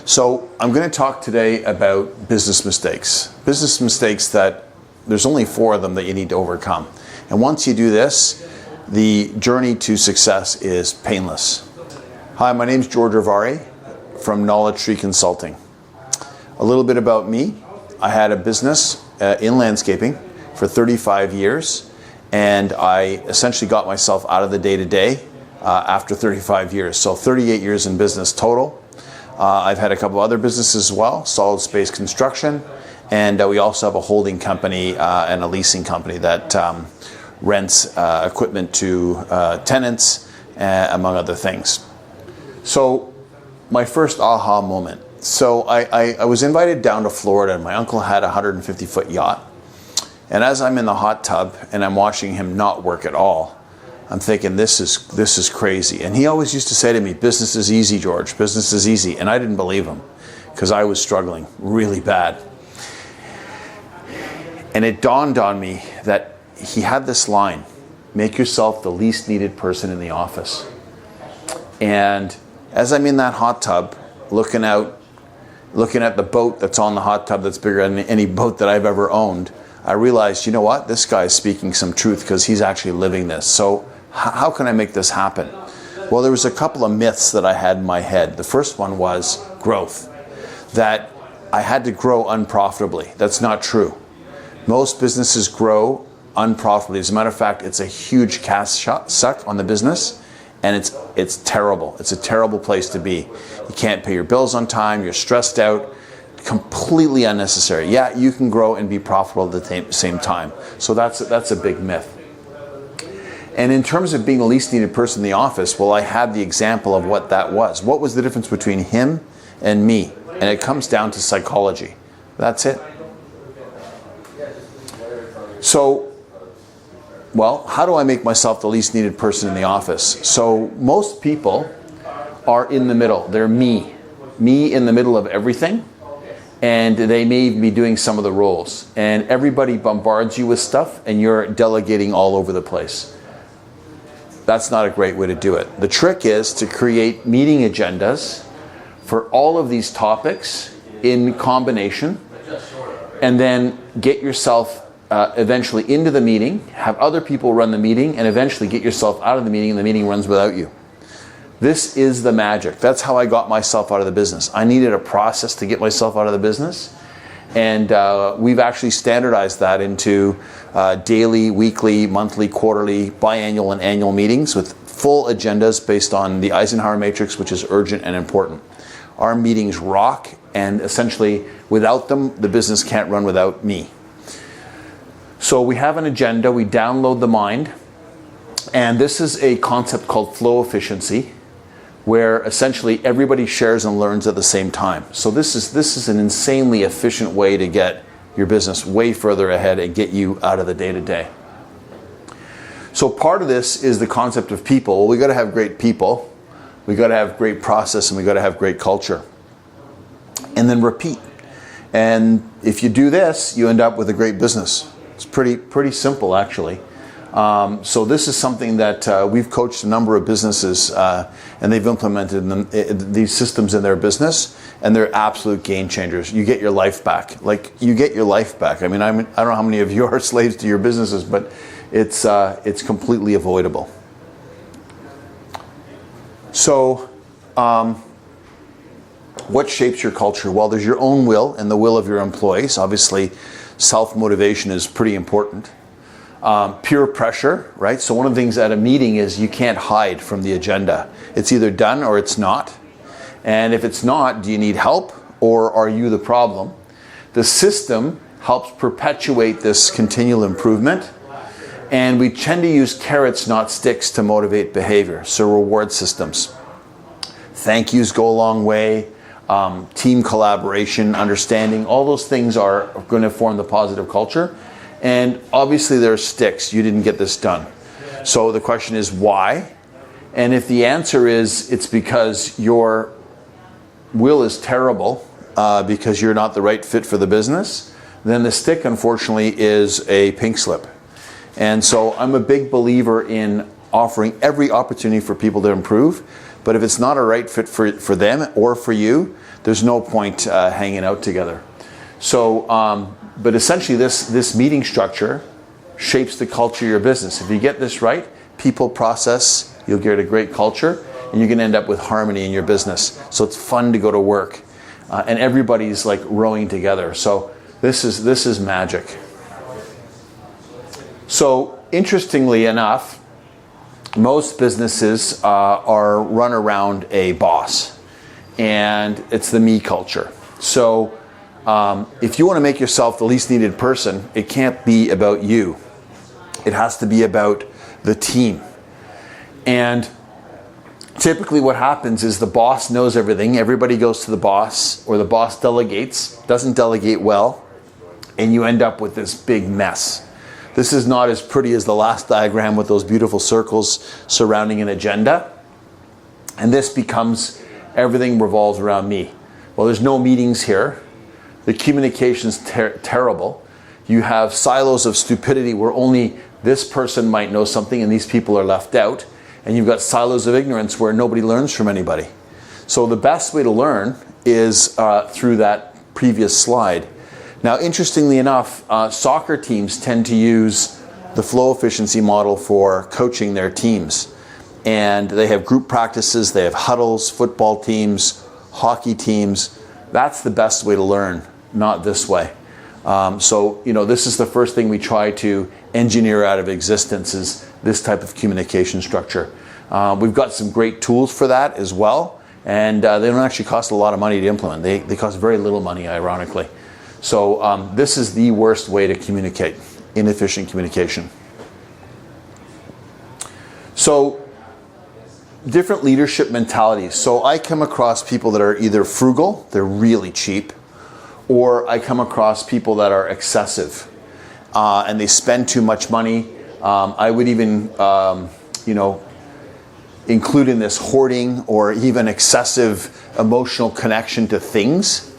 So I'm going to talk today about business mistakes. Business mistakes that there's only 4 of them that you need to overcome. And once you do this, the journey to success is painless. Hi, my name's George Rivari from Knowledge Tree Consulting. A little bit about me. I had a business in landscaping for 35 years, and I essentially got myself out of the day-to-day after 35 years. So 38 years in business total. I've had a couple other businesses as well, solid space construction, and we also have a holding company and a leasing company that rents equipment to tenants, among other things. So my first aha moment. So I was invited down to Florida, and my uncle had a 150-foot yacht. And as I'm in the hot tub and I'm watching him not work at all, I'm thinking, this is crazy. And he always used to say to me, business is easy, George, business is easy. And I didn't believe him because I was struggling really bad. And it dawned on me that he had this line, make yourself the least needed person in the office. And as I'm in that hot tub, looking at the boat that's on the hot tub that's bigger than any boat that I've ever owned, I realized, you know what, this guy's speaking some truth because he's actually living this. So how can I make this happen? Well, there was a couple of myths that I had in my head. The first one was growth, that I had to grow unprofitably. That's not true. Most businesses grow unprofitably. As a matter of fact, it's a huge cash suck on the business, and it's terrible. It's a terrible place to be. You can't pay your bills on time, you're stressed out, completely unnecessary. Yeah, you can grow and be profitable at the same time. So that's a big myth. And in terms of being the least needed person in the office, well, I had the example of what that was. What was the difference between him and me? And it comes down to psychology. That's it. So, well, how do I make myself the least needed person in the office? So most people are in the middle. They're me in the middle of everything. And they may even be doing some of the roles. And everybody bombards you with stuff, and you're delegating all over the place. That's not a great way to do it. The trick is to create meeting agendas for all of these topics in combination, and then get yourself eventually into the meeting, have other people run the meeting, and eventually get yourself out of the meeting, and the meeting runs without you. This is the magic. That's how I got myself out of the business. I needed a process to get myself out of the business. And we've actually standardized that into daily, weekly, monthly, quarterly, biannual, and annual meetings with full agendas based on the Eisenhower matrix, which is urgent and important. Our meetings rock, and essentially without them, the business can't run without me. So we have an agenda, we download the mind, and this is a concept called flow efficiency, where essentially everybody shares and learns at the same time. So this is an insanely efficient way to get your business way further ahead and get you out of the day-to-day. So part of this is the concept of people. Well, we got to have great people, we got to have great process, and we got to have great culture. And then repeat. And if you do this, you end up with a great business. It's pretty simple, actually. So this is something that we've coached a number of businesses, and they've implemented these systems in their business, and they're absolute game changers. You get your life back. Like, you get your life back. I mean, I don't know how many of you are slaves to your businesses, but it's completely avoidable. So what shapes your culture? Well, there's your own will and the will of your employees. Obviously, self-motivation is pretty important. Peer pressure, right? So one of the things at a meeting is you can't hide from the agenda. It's either done or it's not. And if it's not, do you need help, or are you the problem? The system helps perpetuate this continual improvement. And we tend to use carrots, not sticks, to motivate behavior. So reward systems. Thank yous go a long way. Team collaboration, understanding, all those things are going to form the positive culture. And obviously there are sticks. You didn't get this done. So the question is why? And if the answer is it's because your will is terrible, because you're not the right fit for the business, then the stick, unfortunately, is a pink slip. And so I'm a big believer in offering every opportunity for people to improve. But if it's not a right fit for them or for you, there's no point hanging out together. So, but essentially this meeting structure shapes the culture of your business. If you get this right, people, process, you'll get a great culture, and you're going to end up with harmony in your business. So it's fun to go to work, and everybody's like rowing together. So this is magic. So interestingly enough, most businesses are run around a boss, and it's the me culture. So if you want to make yourself the least needed person, it can't be about you. It has to be about the team. And typically what happens is the boss knows everything. Everybody goes to the boss, or the boss delegates, doesn't delegate well, and you end up with this big mess. This is not as pretty as the last diagram with those beautiful circles surrounding an agenda. And this becomes, everything revolves around me. Well, there's no meetings here. The communication's terrible. You have silos of stupidity where only this person might know something and these people are left out. And you've got silos of ignorance where nobody learns from anybody. So the best way to learn is through that previous slide. Now, interestingly enough, soccer teams tend to use the flow efficiency model for coaching their teams. And they have group practices, they have huddles, football teams, hockey teams. That's the best way to learn, not this way. So, this is the first thing we try to engineer out of existence, is this type of communication structure. We've got some great tools for that as well, and they don't actually cost a lot of money to implement. They cost very little money, ironically. So this is the worst way to communicate, inefficient communication. So different leadership mentalities. So I come across people that are either frugal, they're really cheap, or I come across people that are excessive and they spend too much money. I would even, include in this hoarding or even excessive emotional connection to things.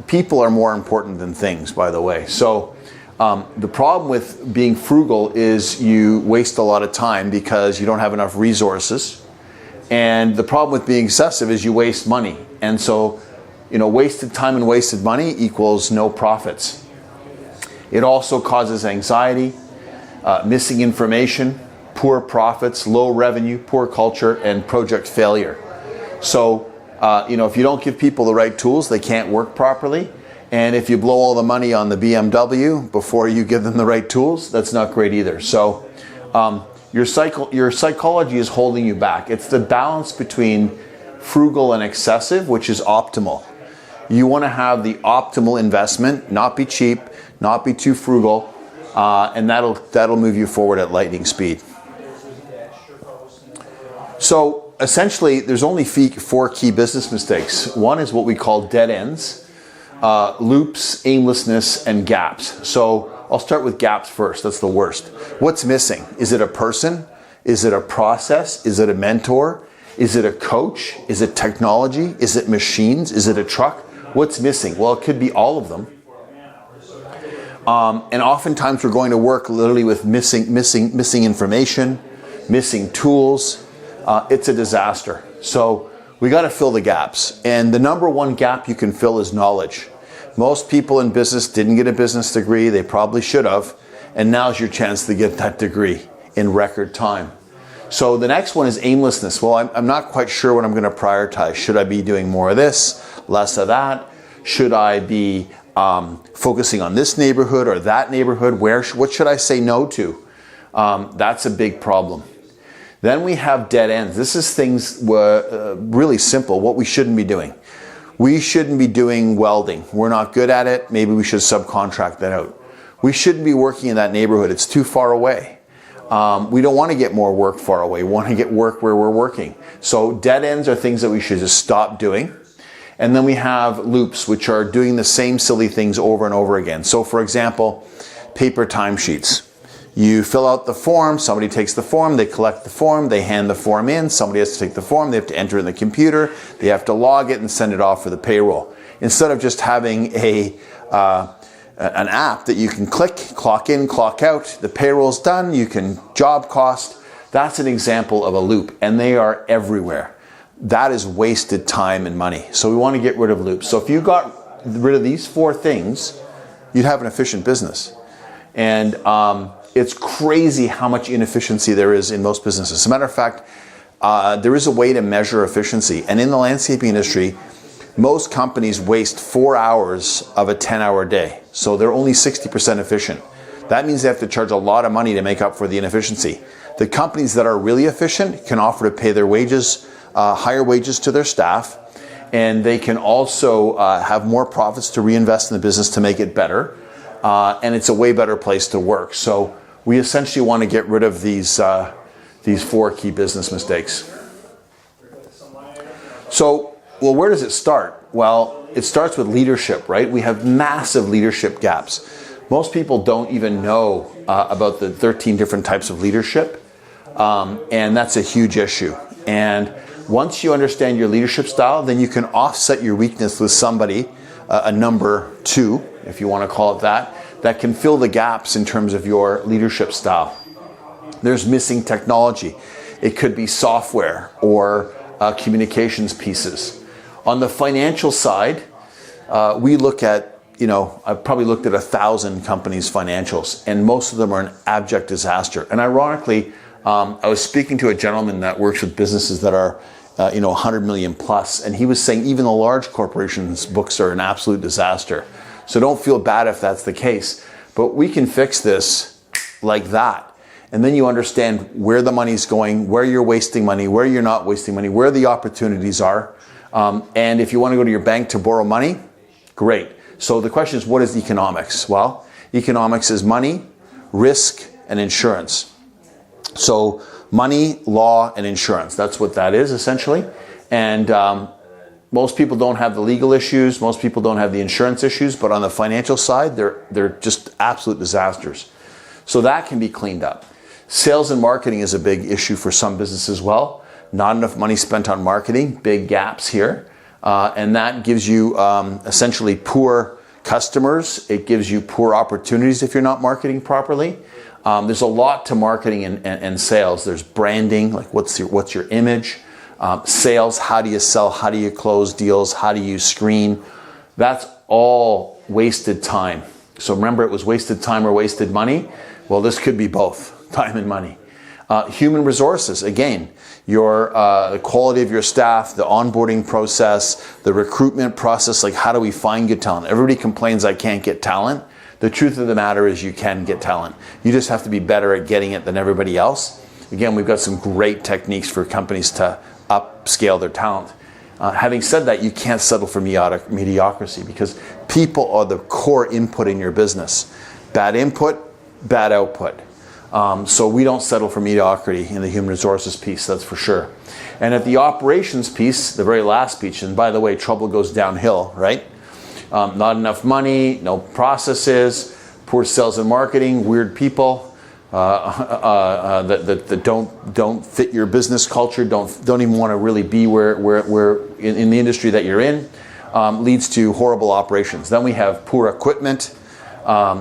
People are more important than things, by the way. So the problem with being frugal is you waste a lot of time because you don't have enough resources. And the problem with being excessive is you waste money. And so, wasted time and wasted money equals no profits. It also causes anxiety, missing information, poor profits, low revenue, poor culture, and project failure. So, if you don't give people the right tools, they can't work properly. And if you blow all the money on the BMW before you give them the right tools, that's not great either. So your psychology is holding you back. It's the balance between frugal and excessive, which is optimal. You want to have the optimal investment, not be cheap, not be too frugal, and that'll move you forward at lightning speed. So essentially, there's only 4 key business mistakes. One is what we call dead ends, loops, aimlessness, and gaps. So I'll start with gaps first. That's the worst. What's missing? Is it a person? Is it a process? Is it a mentor? Is it a coach? Is it technology? Is it machines? Is it a truck? What's missing? Well, it could be all of them. And oftentimes we're going to work literally with missing information, missing tools. It's a disaster. So we got to fill the gaps. And the number one gap you can fill is knowledge. Most people in business didn't get a business degree. They probably should have. And now's your chance to get that degree in record time. So the next one is aimlessness. Well, I'm not quite sure what I'm going to prioritize. Should I be doing more of this, less of that? Should I be focusing on this neighborhood or that neighborhood? What should I say no to? That's a big problem. Then we have dead ends. This is things really simple, what we shouldn't be doing. We shouldn't be doing welding. We're not good at it. Maybe we should subcontract that out. We shouldn't be working in that neighborhood. It's too far away. We don't want to get more work far away. We want to get work where we're working. So dead ends are things that we should just stop doing. And then we have loops, which are doing the same silly things over and over again. So for example, paper timesheets. You fill out the form, somebody takes the form, they collect the form, they hand the form in, somebody has to take the form, they have to enter it in the computer, they have to log it and send it off for the payroll. Instead of just having an app that you can click, clock in, clock out, the payroll's done, you can job cost. That's an example of a loop, and they are everywhere. that is wasted time and money. So we want to get rid of loops. So if you got rid of these 4 things, you'd have an efficient business. And it's crazy how much inefficiency there is in most businesses. As a matter of fact, there is a way to measure efficiency. And in the landscaping industry, most companies waste 4 hours of a 10-hour day. So they're only 60% efficient. That means they have to charge a lot of money to make up for the inefficiency. The companies that are really efficient can offer to pay their wages, higher wages to their staff, and they can also have more profits to reinvest in the business to make it better. And it's a way better place to work. So we essentially want to get rid of these 4 key business mistakes. So, well, where does it start? Well, it starts with leadership, right? We have massive leadership gaps. Most people don't even know about the 13 different types of leadership, and that's a huge issue. And once you understand your leadership style, then you can offset your weakness with somebody, a number 2, if you want to call it that can fill the gaps in terms of your leadership style. There's missing technology. It could be software or communications pieces. On the financial side, we look at, I've probably looked at 1,000 companies' financials, and most of them are an abject disaster. And ironically, I was speaking to a gentleman that works with businesses that are, 100 million plus, and he was saying even the large corporations' books are an absolute disaster. So don't feel bad if that's the case. But we can fix this like that. And then you understand where the money's going, where you're wasting money, where you're not wasting money, where the opportunities are. And if you want to go to your bank to borrow money, great. So the question is, what is economics? Well, economics is money, risk, and insurance. So money, law, and insurance. That's what that is, essentially. And most people don't have the legal issues. Most people don't have the insurance issues. But on the financial side, they're just absolute disasters. So that can be cleaned up. Sales and marketing is a big issue for some businesses as well. Not enough money spent on marketing, big gaps here. And that gives you essentially poor customers. It gives you poor opportunities if you're not marketing properly. There's a lot to marketing and sales. There's branding, like what's your image? Sales, how do you sell? How do you close deals? How do you screen? That's all wasted time. So remember, it was wasted time or wasted money. Well, this could be both, time and money. Human resources, again, the quality of your staff, the onboarding process, the recruitment process, like how do we find good talent? Everybody complains I can't get talent. The truth of the matter is you can get talent. You just have to be better at getting it than everybody else. Again, we've got some great techniques for companies to upscale their talent. Having said that, you can't settle for mediocrity because people are the core input in your business. Bad input, bad output. So we don't settle for mediocrity in the human resources piece, that's for sure. And at the operations piece, the very last piece, and by the way, trouble goes downhill, right? Not enough money, no processes, poor sales and marketing, weird people that don't fit your business culture, don't even want to really be where in the industry that you're in, leads to horrible operations. Then we have poor equipment,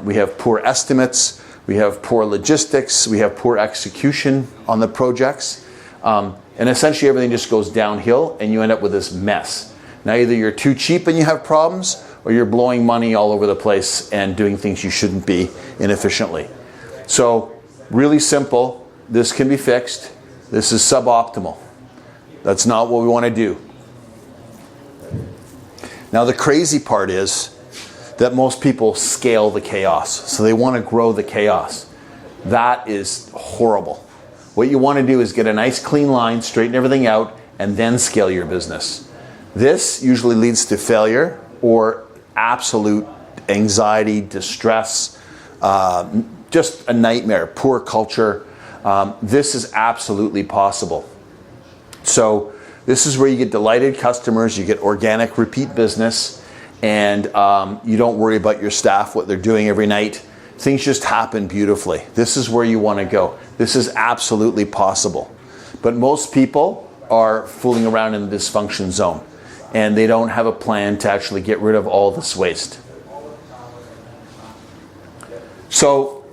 we have poor estimates, we have poor logistics, we have poor execution on the projects, and essentially everything just goes downhill and you end up with this mess. Now either you're too cheap and you have problems, or you're blowing money all over the place and doing things you shouldn't be inefficiently. So really simple, this can be fixed. This is suboptimal. That's not what we want to do. Now the crazy part is that most people scale the chaos. So they want to grow the chaos. That is horrible. What you want to do is get a nice clean line, straighten everything out, and then scale your business. This usually leads to failure or absolute anxiety, distress, just a nightmare, poor culture. This is absolutely possible. So this is where you get delighted customers, you get organic repeat business, and you don't worry about your staff, what they're doing every night. Things just happen beautifully. This is where you want to go. This is absolutely possible. But most people are fooling around in the dysfunction zone, and they don't have a plan to actually get rid of all this waste. So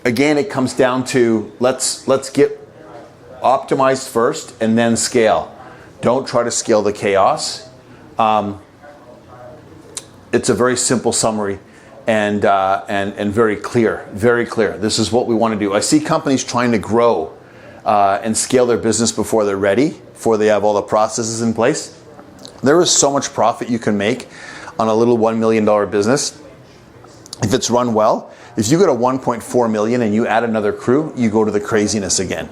again, it comes down to let's get optimized first and then scale. Don't try to scale the chaos. It's a very simple summary and very clear, very clear. This is what we want to do. I see companies trying to grow and scale their business before they're ready, before they have all the processes in place. There is so much profit you can make on a little $1 million business if it's run well. If you go to 1.4 million and you add another crew, you go to the craziness again.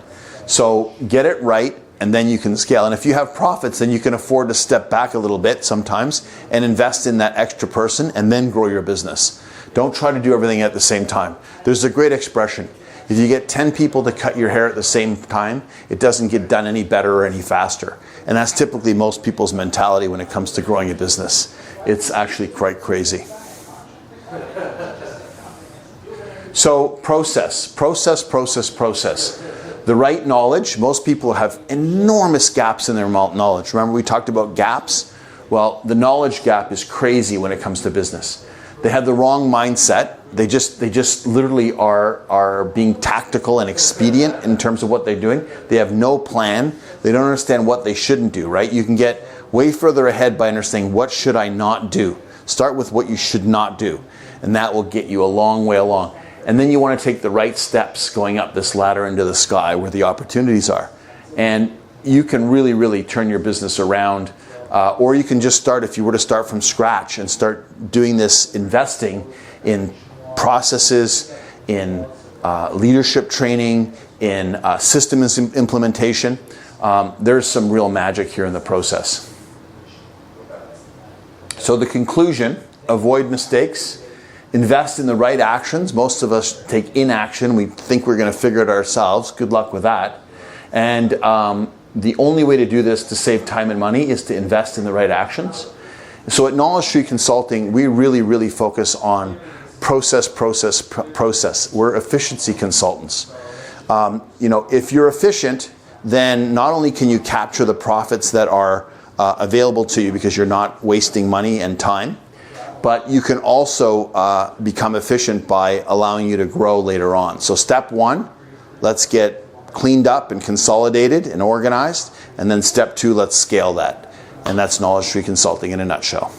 So get it right, and then you can scale. And if you have profits, then you can afford to step back a little bit sometimes and invest in that extra person and then grow your business. Don't try to do everything at the same time. There's a great expression. If you get 10 people to cut your hair at the same time, it doesn't get done any better or any faster. And that's typically most people's mentality when it comes to growing a business. It's actually quite crazy. So process. The right knowledge. Most people have enormous gaps in their knowledge. Remember we talked about gaps? Well, the knowledge gap is crazy when it comes to business. They have the wrong mindset. They just literally are being tactical and expedient in terms of what they're doing. They have no plan. They don't understand what they shouldn't do, right? You can get way further ahead by understanding what should I not do. Start with what you should not do, and that will get you a long way along. And then you want to take the right steps going up this ladder into the sky where the opportunities are. And you can really, really turn your business around. Or you can just start, if you were to start from scratch and start doing this, investing in processes, in leadership training, in systems implementation. There's some real magic here in the process. So the conclusion, avoid mistakes, invest in the right actions. Most of us take inaction. We think we're going to figure it ourselves. Good luck with that. And the only way to do this to save time and money is to invest in the right actions. So at Knowledge Tree Consulting, we really, really focus on process. We're efficiency consultants. If you're efficient, then not only can you capture the profits that are available to you because you're not wasting money and time, but you can also become efficient by allowing you to grow later on. So step one, let's get cleaned up and consolidated and organized. And then step two, let's scale that. And that's Knowledge Tree Consulting in a nutshell.